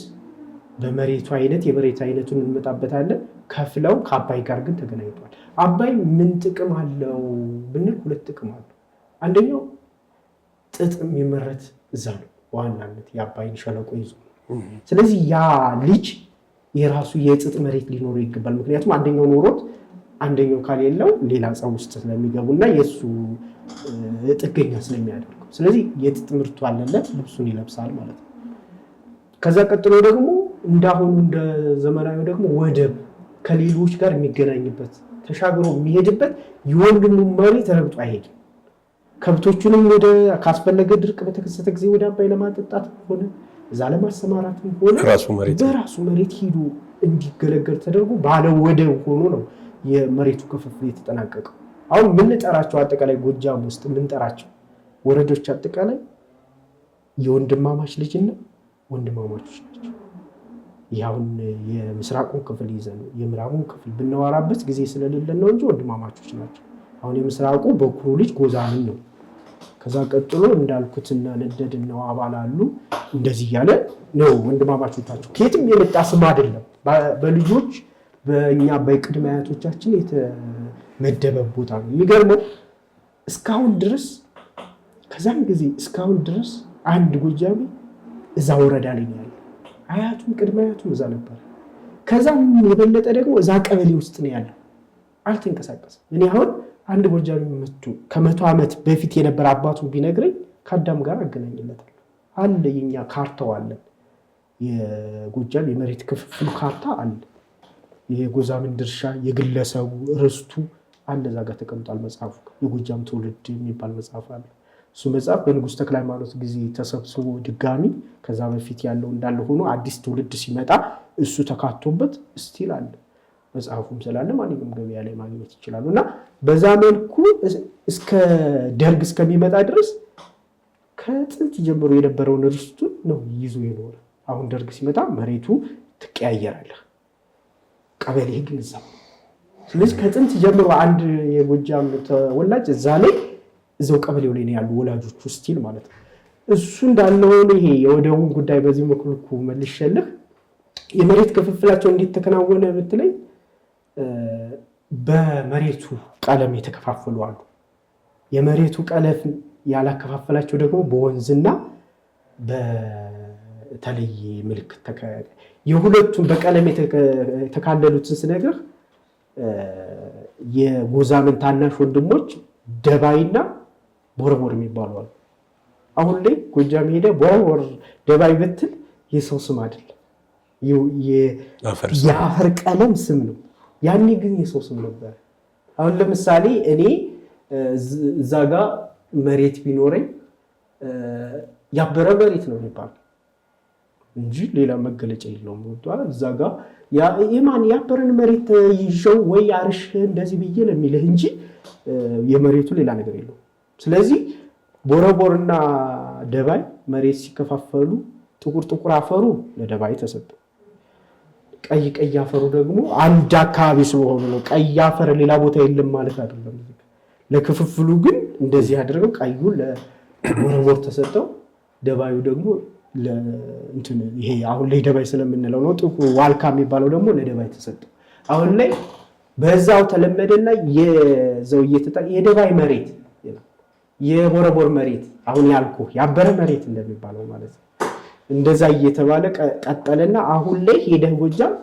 በመሬቱ አይነት የመሬት አይነቱን እንመጣበታለን። ከፍለው ከአባይ ጋር ግን ተገናኝተዋል። አባይ ምን ጥቅም አለው ብንል 2 ጥቅም አለው። አንደኛው ጥጥ የሚመረት እዛ ነው በዋናነት የአባይን ሸለቆ ይዞ። ስለዚህ ያ ልጅ የራሱ የጥጥ መሬት ሊኖረው ይገባል። ምክንያቱም አንደኛው ኖሮት አንደኛው ካሌለው ሌላ ጸብ ውስጥ ስለሚገቡና የእሱ ጥገኛ ስለሚያደርገው፣ ስለዚህ የጥጥ ምርቱ አለለት፣ ልብሱን ይለብሳል ማለት ነው። ከዛ ቀጥሎ ደግሞ እንዳሁኑ እንደ ዘመናዊ ደግሞ ወደብ ከሌሎች ጋር የሚገናኝበት ተሻግሮ የሚሄድበት የወንድሙ መሬት ረግጦ አይሄድም። ከብቶቹንም ወደ ካስፈለገ ድርቅ በተከሰተ ጊዜ ወደ አባይ ለማጠጣት ሆነ እዛ ለማሰማራትም ሆነ በራሱ መሬት ሄዶ እንዲገለገል ተደርጎ ባለወደብ ሆኖ ነው የመሬቱ ክፍፍል የተጠናቀቀው። አሁን የምንጠራቸው አጠቃላይ ጎጃም ውስጥ የምንጠራቸው ወረዶች አጠቃላይ የወንድማማች ልጅና ወንድማማቾች ናቸው። ያውን የምስራቁን ክፍል ይዘን የምዕራቡን ክፍል ብናወራበት ጊዜ ስለሌለን ነው እንጂ ወንድማማቾች ናቸው። አሁን የምስራቁ በኩሩ ልጅ ጎዛምን ነው። ከዛ ቀጥሎ እንዳልኩትና ነደድና አባላሉ እንደዚህ እያለ ነው ወንድማማቾቻቸው። ከየትም የመጣ ስም አይደለም። በልጆች በእኛ በቅድመ አያቶቻችን የተመደበ ቦታ ነው። የሚገርመው እስካሁን ድረስ ከዛም ጊዜ እስካሁን ድረስ አንድ ጎጃሜ እዛ ወረዳ ላይ ነው ያለው። አያቱም ቅድመ አያቱም እዛ ነበር። ከዛም የበለጠ ደግሞ እዛ ቀበሌ ውስጥ ነው ያለው። አልተንቀሳቀስም። እኔ አሁን አንድ ጎጃሜ መጥቶ ከ100 ዓመት በፊት የነበረ አባቱን ቢነግረኝ ከአዳም ጋር አገናኝለታል። አለ የኛ ካርታው አለ። የጎጃም የመሬት ክፍፍሉ ካርታ አለ። የጎዛምን ድርሻ የግለሰቡ ርስቱ አለ እዛ ጋር ተቀምጧል። መጽሐፉ የጎጃም ትውልድ የሚባል መጽሐፍ አለ። እሱ መጽሐፍ በንጉሥ ተክለ ሃይማኖት ጊዜ ተሰብስቦ ድጋሚ ከዛ በፊት ያለው እንዳለ ሆኖ አዲስ ትውልድ ሲመጣ እሱ ተካቶበት ስቲል አለ። መጽሐፉም ስላለ ማንኛውም ገበያ ላይ ማግኘት ይችላሉ። እና በዛ መልኩ እስከ ደርግ እስከሚመጣ ድረስ ከጥንት ጀምሮ የነበረውን ርስቱን ነው ይዞ የኖረ። አሁን ደርግ ሲመጣ መሬቱ ትቀያየራለህ፣ ቀበሌ ግን እዛው። ስለዚህ ከጥንት ጀምሮ አንድ የጎጃም ተወላጅ እዛ ላይ እዛው ቀበሌው ላይ ነው ያሉ ወላጆቹ ስቲል ማለት ነው። እሱ እንዳለው ይሄ የወደቡን ጉዳይ በዚህ መልኩ መልሼልህ የመሬት ክፍፍላቸው እንዴት ተከናወነ ብትለኝ በመሬቱ ቀለም የተከፋፈሉ አሉ። የመሬቱ ቀለም ያላከፋፈላቸው ደግሞ በወንዝና በተለየ ምልክት ተካሄደ። የሁለቱም በቀለም የተካለሉትን ስነግርህ የጎዛምን ታናሽ ወንድሞች ደባይና ቦረቦር የሚባሉ አሉ። አሁን ላይ ጎጃም ሄደ ቦረቦር ደባይ ብትል የሰው ስም አይደለም፣ የአፈር ቀለም ስም ነው። ያኔ ግን የሰው ስም ነበር። አሁን ለምሳሌ እኔ እዛ ጋ መሬት ቢኖረኝ ያበረ መሬት ነው የሚባለው እንጂ ሌላ መገለጫ የለውም። እዛ ጋ የማን ያበረን መሬት ይዤው ወይ አርሽ እንደዚህ ብዬ ነው የሚልህ እንጂ የመሬቱ ሌላ ነገር የለውም። ስለዚህ ቦረቦርና ደባይ መሬት ሲከፋፈሉ ጥቁር አፈሩ ለደባይ ተሰጠ። ቀይ አፈሩ ደግሞ አንድ አካባቢ ስለሆነ ነው። ቀይ አፈር ሌላ ቦታ የለም ማለት አይደለም። ለክፍፍሉ ግን እንደዚህ አድርገው ቀዩ ለቦረቦር ተሰጠው፣ ደባዩ ደግሞ ይሄ አሁን ላይ ደባይ ስለምንለው ነው። ጥቁር ዋልካ የሚባለው ደግሞ ለደባይ ተሰጠው። አሁን ላይ በዛው ተለመደና የዘው የደባይ መሬት የቦረቦር መሬት አሁን ያልኩ ያበረ መሬት እንደሚባለው ማለት ነው። እንደዛ እየተባለ ቀጠለና አሁን ላይ ሄደህ ጎጃም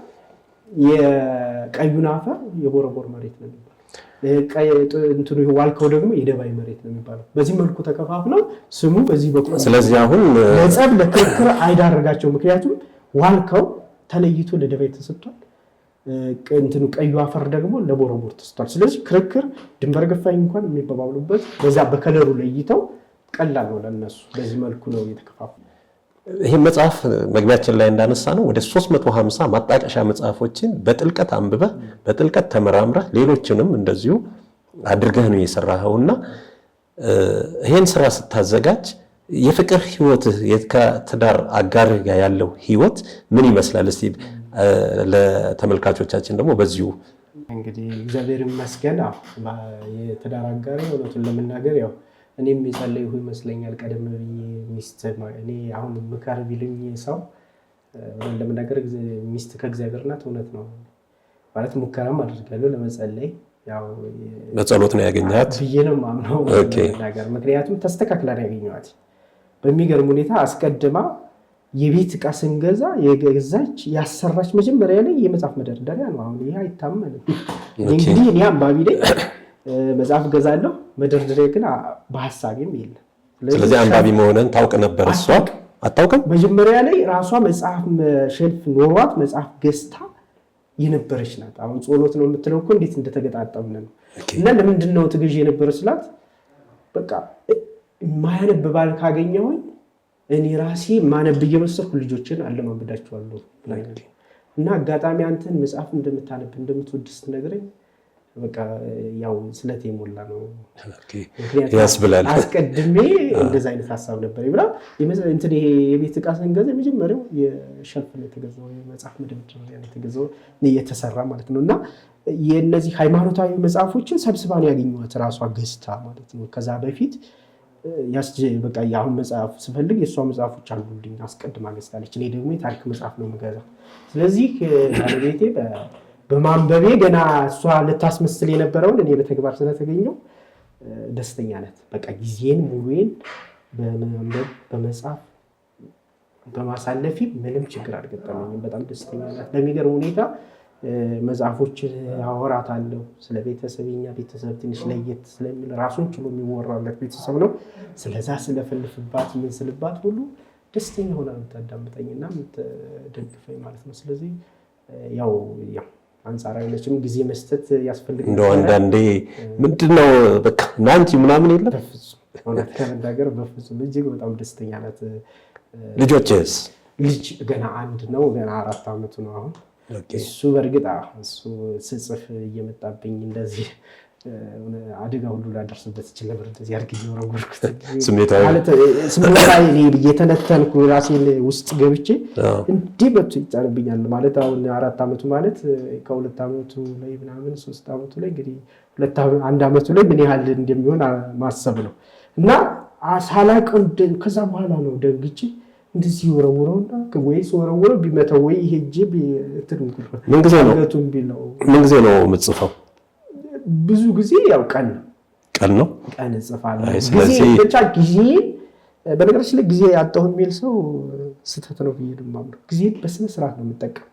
የቀዩን አፈር የቦረቦር መሬት ነው የሚባለው፣ እንትኑ ዋልካው ደግሞ የደባይ መሬት ነው የሚባለው። በዚህ መልኩ ተከፋፍለው ስሙ በዚህ በኩል ስለዚህ አሁን ለጸብ ለክርክር አይዳረጋቸው። ምክንያቱም ዋልካው ተለይቶ ለደባይ ተሰጥቷል፣ እንትኑ ቀዩ አፈር ደግሞ ለቦረቦር ተሰጥቷል። ስለዚህ ክርክር ድንበር ገፋኝ እንኳን የሚባባሉበት በዛ በከለሩ ለይተው ቀላል ነው ለነሱ። በዚህ መልኩ ነው የተከፋፈለው። ይህ መጽሐፍ መግቢያችን ላይ እንዳነሳ ነው ወደ 350 ማጣቀሻ መጽሐፎችን በጥልቀት አንብበህ በጥልቀት ተመራምረህ ሌሎችንም እንደዚሁ አድርገህ ነው የሰራኸውና ይሄን ስራ ስታዘጋጅ የፍቅር ህይወትህ ከትዳር አጋርህ ጋር ያለው ህይወት ምን ይመስላል? እስቲ ለተመልካቾቻችን ደግሞ በዚሁ እንግዲህ እግዚአብሔር ይመስገን የትዳር አጋሬ እውነቱን ለመናገር ያው እኔም የጸለይሁ ይመስለኛል። ቀደም ብዬ ሚስት እኔ አሁን ምከር ቢልኝ ሰው ለመናገር ሚስት ከእግዚአብሔር ናት። እውነት ነው ማለት ሙከራም አድርጋለሁ ለመጸለይ ያው በጸሎት ነው ያገኘሃት ብዬ ነው የማምነው ነገር። ምክንያቱም ተስተካክላ ነው ያገኘኋት። በሚገርም ሁኔታ አስቀድማ የቤት ዕቃ ስንገዛ የገዛች ያሰራች መጀመሪያ ላይ የመጽሐፍ መደርደሪያ ነው። አሁን ይሄ አይታመንም። እንግዲህ እኔ አንባቢ ላይ መጽሐፍ ገዛለሁ፣ መደርደሪያ ግን በሐሳቤም የለም። ስለዚህ አንባቢ መሆንን ታውቅ ነበር? እሷ አታውቅም። መጀመሪያ ላይ ራሷ መጽሐፍ ሼልፍ ኖሯት መጽሐፍ ገዝታ የነበረች ናት። አሁን ጸሎት ነው የምትለው እኮ እንዴት እንደተገጣጠምን ነው። እና ለምንድን ነው ትገዢ የነበረ ስላት በቃ የማያነብ ባል ካገኘሁኝ እኔ ራሴ ማነብ እየመሰልኩ ልጆችን አለማመዳቸዋለሁ እና አጋጣሚ አንተን መጽሐፍ እንደምታነብ እንደምትወድ ስትነግረኝ በቃ ያው ስለቴ ሞላ ነው ያስብላል። አስቀድሜ እንደዛ አይነት ሐሳብ ነበር ይብላ እንትን ይሄ የቤት ዕቃ ስንገዛ የመጀመሪያው የሸልፍ ነው የተገዛው የመጽሐፍ መደብደቢያ ነው የተገዛው የተሰራ ማለት ነው። እና የነዚህ ሃይማኖታዊ መጽሐፎችን ሰብስባን ያገኘኋት ራሷ ገዝታ ማለት ነው። ከዛ በፊት በቃ ያሁን መጽሐፍ ስፈልግ የእሷ መጽሐፎች አሉልኝ አስቀድማ ገዝታለች። እኔ ደግሞ የታሪክ መጽሐፍ ነው የምገዛው። ስለዚህ ባለቤቴ በማንበቤ ገና እሷ ልታስመስል የነበረውን እኔ በተግባር ስለተገኘው ደስተኛ ናት። በቃ ጊዜን ሙሉዬን በማንበብ በመጽሐፍ በማሳለፊ ምንም ችግር አልገጠመኝም። በጣም ደስተኛ ናት። በሚገርም ሁኔታ መጽሐፎችን አወራታለሁ ስለ ቤተሰብኛ ቤተሰብ ትንሽ ለየት ስለሚል ራሱን ችሎ የሚወራለት ቤተሰብ ነው። ስለዛ ስለፈልፍባት ምን ስልባት ሁሉ ደስተኛ ሆና የምታዳምጠኝና የምትደግፈኝ ማለት ነው። ስለዚህ ያው አንጻራዊ ነችም ጊዜ መስጠት ያስፈልጋል። እንደው አንዳንዴ ምንድነው በቃ ናንቺ ምናምን የለም በፍጹም እውነት ከመናገር በፍጹም እጅግ በጣም ደስተኛ ናት። ልጆችስ? ልጅ ገና አንድ ነው። ገና 4 ዓመቱ ነው አሁን። እሱ በእርግጥ እሱ ስጽፍ እየመጣብኝ እንደዚህ አደጋ ሁሉ ላደርስበት ይችላል ነበር። እንደዚህ አድርጌ ወረወርኩት ስሜታዊ እየተነተንኩ ራሴን ውስጥ ገብቼ እንዲህ መጥቶ ይጫንብኛል ማለት አሁን 4 ዓመቱ ማለት ከ2 ዓመቱ ላይ ምናምን 3 ዓመቱ ላይ እንግዲህ 1 ዓመቱ ላይ ምን ያህል እንደሚሆን ማሰብ ነው። እና ሳላውቅ ከዛ በኋላ ነው ደግጬ እንደዚህ ወረወረውና ወይስ ወረወረው ቢመታው ወይ ሄጄ ምን ጊዜ ነው የምጽፈው? ብዙ ጊዜ ያው ቀን ነው ቀን እጽፋለሁ። ስለዚህ ብቻ ጊዜ በነገራችን ላይ ጊዜ ያጣሁ የሚል ሰው ስህተት ነው ብዬ ነው የማምነው። ጊዜ በስነ ስርዓት ነው የምጠቀም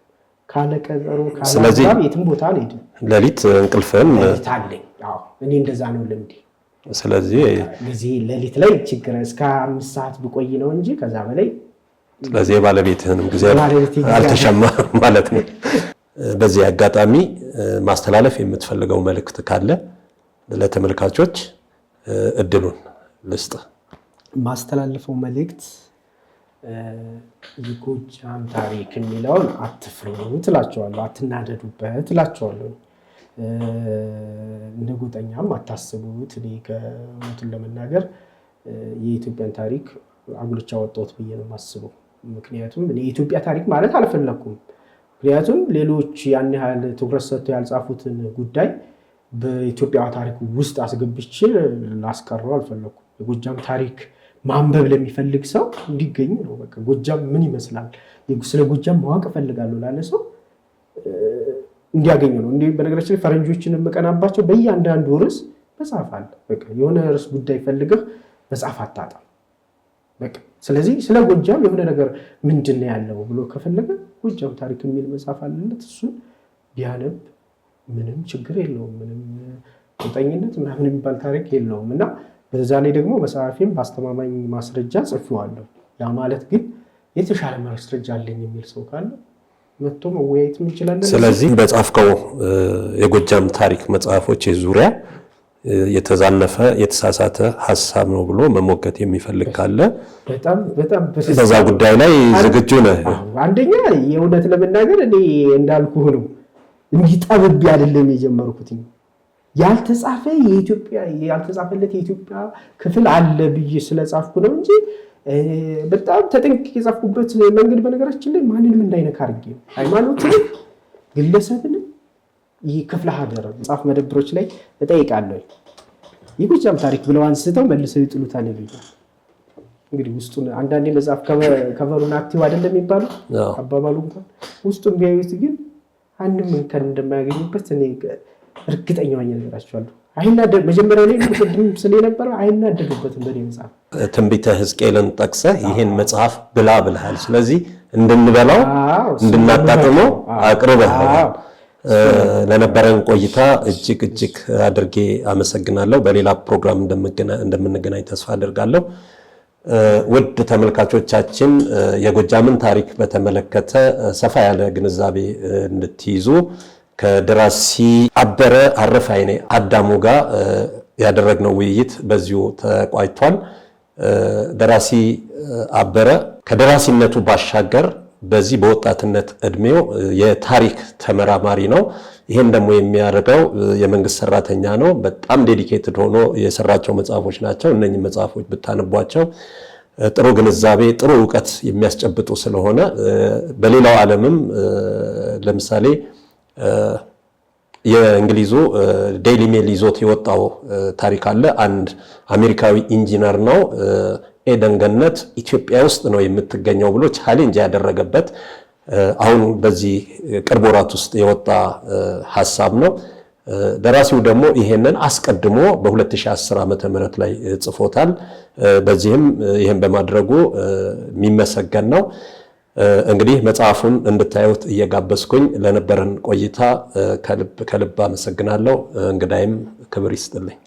ካለ ቀጠሮ ካለ አግባብ የትም ቦታ አልሄድም። ሌሊት እንቅልፍን አለኝ። አዎ እኔ እንደዛ ነው ልምዴ። ስለዚህ ጊዜ ሌሊት ላይ ችግር እስከ 5 ሰዓት ብቆይ ነው እንጂ ከዛ በላይ ስለዚህ ባለቤትህንም ጊዜ አልተሸማ ማለት ነው። በዚህ አጋጣሚ ማስተላለፍ የምትፈልገው መልእክት ካለ ለተመልካቾች እድሉን ልስጥ። ማስተላለፈው መልእክት የጎጃም ታሪክ የሚለውን አትፍሩ ትላቸዋለሁ፣ አትናደዱበት ትላቸዋለሁ። እንደ ጎጠኛም አታስቡት። እኔ ከእውነቱን ለመናገር የኢትዮጵያን ታሪክ አጉልቻ ወጣሁት ብዬ ነው የማስበው። ምክንያቱም እኔ የኢትዮጵያ ታሪክ ማለት አልፈለኩም። ምክንያቱም ሌሎች ያን ያህል ትኩረት ሰጥተው ያልጻፉትን ጉዳይ በኢትዮጵያ ታሪክ ውስጥ አስገብቼ ላስቀረው አልፈለኩም። የጎጃም ታሪክ ማንበብ ለሚፈልግ ሰው እንዲገኝ ነው። በቃ ጎጃም ምን ይመስላል፣ ስለ ጎጃም ማወቅ እፈልጋለሁ ላለ ሰው እንዲያገኝ ነው። እንዲህ በነገራችን ላይ ፈረንጆችን የምቀናባቸው በእያንዳንዱ ርዕስ መጽሐፍ አለ። በቃ የሆነ ርዕስ ጉዳይ ፈልገህ መጽሐፍ አታጣም። በቃ ስለዚህ ስለ ጎጃም የሆነ ነገር ምንድነው ያለው ብሎ ከፈለገ ጎጃም ታሪክ የሚል መጽሐፍ አለለት። እሱን ቢያነብ ምንም ችግር የለውም። ምንም ቁጠኝነት ምናምን የሚባል ታሪክ የለውም። እና በዛ ላይ ደግሞ መጽሐፌም በአስተማማኝ ማስረጃ ጽፌዋለሁ። ያ ማለት ግን የተሻለ ማስረጃ አለኝ የሚል ሰው ካለ መጥቶ መወያየት እንችላለን። ስለዚህ በጻፍከው የጎጃም ታሪክ መጽሐፎች ዙሪያ የተዛነፈ የተሳሳተ ሐሳብ ነው ብሎ መሞገት የሚፈልግ ካለ በጣም በዛ ጉዳይ ላይ ዝግጁ ነህ? አንደኛ የእውነት ለመናገር እኔ እንዳልኩህ ነው እንዲጠብብ አይደለም የጀመርኩት። ያልተጻፈ ያልተጻፈለት የኢትዮጵያ ክፍል አለ ብዬ ስለጻፍኩ ነው እንጂ በጣም ተጠንቅቄ የጻፍኩበት መንገድ በነገራችን ላይ ማንንም እንዳይነካ አድርጌ ነው። ሃይማኖትን፣ ግለሰብን ይህ ክፍለ ሀገር መጽሐፍ መደብሮች ላይ እጠይቃለሁ። የጎጃም ታሪክ ብለው አንስተው መልሰው ይጥሉታል ይሉኛል። እንግዲህ ውስጡን አንዳንዴ መጽሐፍ ከቨሩን አክቲቭ አይደለም የሚባለው አባባሉ እንኳን ውስጡን ቢያዩት ግን አንድም እንከን እንደማያገኙበት እኔ እርግጠኛ ነኝ እነግራቸዋለሁ። መጀመሪያ ላይ ቅድም ስለነበረው አይናደዱበትም። በእኔ መጽሐፍ ትንቢተ ሕዝቅኤልን ጠቅሰህ ይሄን መጽሐፍ ብላ ብለሃል። ስለዚህ እንድንበላው እንድናጣጥመው አቅርበሃል። ለነበረን ቆይታ እጅግ አድርጌ አመሰግናለሁ። በሌላ ፕሮግራም እንደምንገናኝ ተስፋ አደርጋለሁ። ውድ ተመልካቾቻችን የጎጃምን ታሪክ በተመለከተ ሰፋ ያለ ግንዛቤ እንድትይዙ ከደራሲ አበረ አረፋይኔ አዳሙ ጋር ያደረግነው ውይይት በዚሁ ተቋጭቷል። ደራሲ አበረ ከደራሲነቱ ባሻገር በዚህ በወጣትነት እድሜው የታሪክ ተመራማሪ ነው። ይሄን ደግሞ የሚያደርገው የመንግስት ሰራተኛ ነው። በጣም ዴዲኬትድ ሆኖ የሰራቸው መጽሐፎች ናቸው። እነኚህ መጽሐፎች ብታነቧቸው ጥሩ ግንዛቤ፣ ጥሩ ዕውቀት የሚያስጨብጡ ስለሆነ በሌላው ዓለምም ለምሳሌ የእንግሊዙ ዴይሊ ሜል ይዞት የወጣው ታሪክ አለ። አንድ አሜሪካዊ ኢንጂነር ነው ኤደን ገነት ኢትዮጵያ ውስጥ ነው የምትገኘው ብሎ ቻሌንጅ ያደረገበት አሁን በዚህ ቅርብ ወራት ውስጥ የወጣ ሐሳብ ነው። ደራሲው ደግሞ ይሄንን አስቀድሞ በ2010 ዓመተ ምህረት ላይ ጽፎታል። በዚህም ይሄን በማድረጉ የሚመሰገን ነው። እንግዲህ መጽሐፉን እንድታዩት እየጋበዝኩኝ ለነበረን ቆይታ ከልብ አመሰግናለሁ። እንግዳይም ክብር ይስጥልኝ።